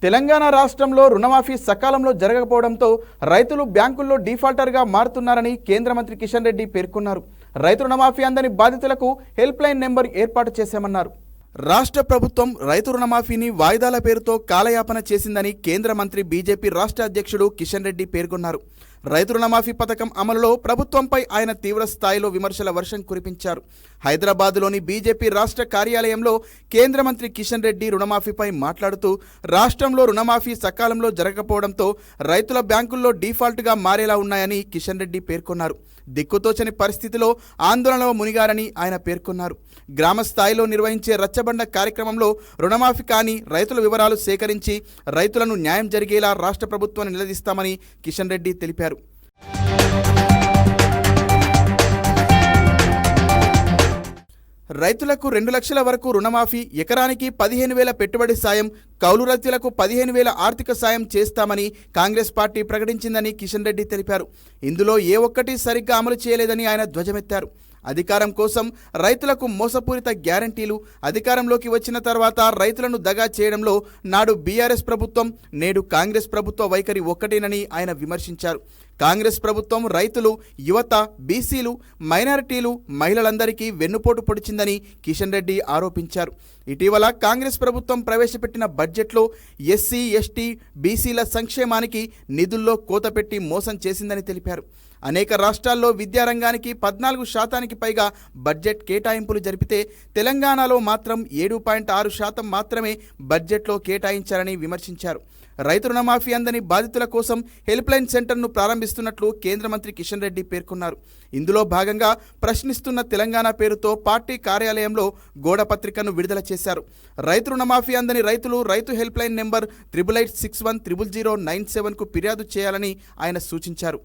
తెలంగాణ రాష్ట్రంలో రుణమాఫీ సకాలంలో జరగకపోవడంతో రైతులు బ్యాంకుల్లో డిఫాల్టర్గా మారుతున్నారని కేంద్ర మంత్రి కిషన్ రెడ్డి పేర్కొన్నారు. రైతు రుణమాఫీ అందని బాధితులకు హెల్ప్ లైన్ నెంబర్ ఏర్పాటు చేశామన్నారు. రాష్ట్ర ప్రభుత్వం రైతు రుణమాఫీని వాయిదాల పేరుతో కాలయాపన చేసిందని కేంద్ర మంత్రి బీజేపీ రాష్ట్ర అధ్యక్షుడు కిషన్ రెడ్డి పేర్కొన్నారు. రైతు రుణమాఫీ పథకం అమలులో ప్రభుత్వంపై ఆయన తీవ్ర స్థాయిలో విమర్శల వర్షం కురిపించారు. హైదరాబాద్లోని బీజేపీ రాష్ట్ర కార్యాలయంలో కేంద్ర మంత్రి కిషన్ రెడ్డి రుణమాఫీపై మాట్లాడుతూ రాష్ట్రంలో రుణమాఫీ సకాలంలో జరగకపోవడంతో రైతుల బ్యాంకుల్లో డిఫాల్ట్గా మారేలా ఉన్నాయని కిషన్ రెడ్డి పేర్కొన్నారు. దిక్కుతోచని పరిస్థితిలో ఆందోళనలో మునిగారని ఆయన పేర్కొన్నారు. గ్రామ స్థాయిలో నిర్వహించే రచ్చబండ కార్యక్రమంలో రుణమాఫీ కాని రైతుల వివరాలు సేకరించి రైతులను న్యాయం జరిగేలా రాష్ట్ర ప్రభుత్వాన్ని నిలదీస్తామని కిషన్ రెడ్డి తెలిపారు. రైతులకు 2 లక్షల వరకు రుణమాఫీ, ఎకరానికి 15,000 పెట్టుబడి సాయం, కౌలు రైతులకు 15,000 ఆర్థిక సాయం చేస్తామని కాంగ్రెస్ పార్టీ ప్రకటించిందని కిషన్ రెడ్డి తెలిపారు. ఇందులో ఏ ఒక్కటి సరిగ్గా అమలు చేయలేదని ఆయన ధ్వజమెత్తారు. అధికారం కోసం రైతులకు మోసపూరిత గ్యారంటీలు, అధికారంలోకి వచ్చిన తర్వాత రైతులను దగా చేయడంలో నాడు బీఆర్ఎస్ ప్రభుత్వం, నేడు కాంగ్రెస్ ప్రభుత్వ వైఖరి ఒక్కటేనని ఆయన విమర్శించారు. కాంగ్రెస్ ప్రభుత్వం రైతులు, యువత, బీసీలు, మైనారిటీలు, మహిళలందరికీ వెన్నుపోటు పొడిచిందని కిషన్ రెడ్డి ఆరోపించారు. ఇటీవల కాంగ్రెస్ ప్రభుత్వం ప్రవేశపెట్టిన బడ్జెట్లో ఎస్సీ, ఎస్టీ, బీసీల సంక్షేమానికి నిధుల్లో కోత పెట్టి మోసం చేసిందని తెలిపారు. అనేక రాష్ట్రాల్లో విద్యారంగానికి 14% పైగా బడ్జెట్ కేటాయింపులు జరిపితే తెలంగాణలో మాత్రం 7.6% మాత్రమే బడ్జెట్లో కేటాయించారని విమర్శించారు. రైతు రుణమాఫీ అందని బాధితుల కోసం హెల్ప్ లైన్ సెంటర్ను ప్రారంభిస్తున్నట్లు కేంద్ర మంత్రి కిషన్ రెడ్డి పేర్కొన్నారు. ఇందులో భాగంగా ప్రశ్నిస్తున్న తెలంగాణ పేరుతో పార్టీ కార్యాలయంలో గోడపత్రికను విడుదల చేశారు. రైతు రుణమాఫీ అందని రైతులు రైతు హెల్ప్ లైన్ నెంబర్ 8861 00097కు ఫిర్యాదు చేయాలని ఆయన సూచించారు.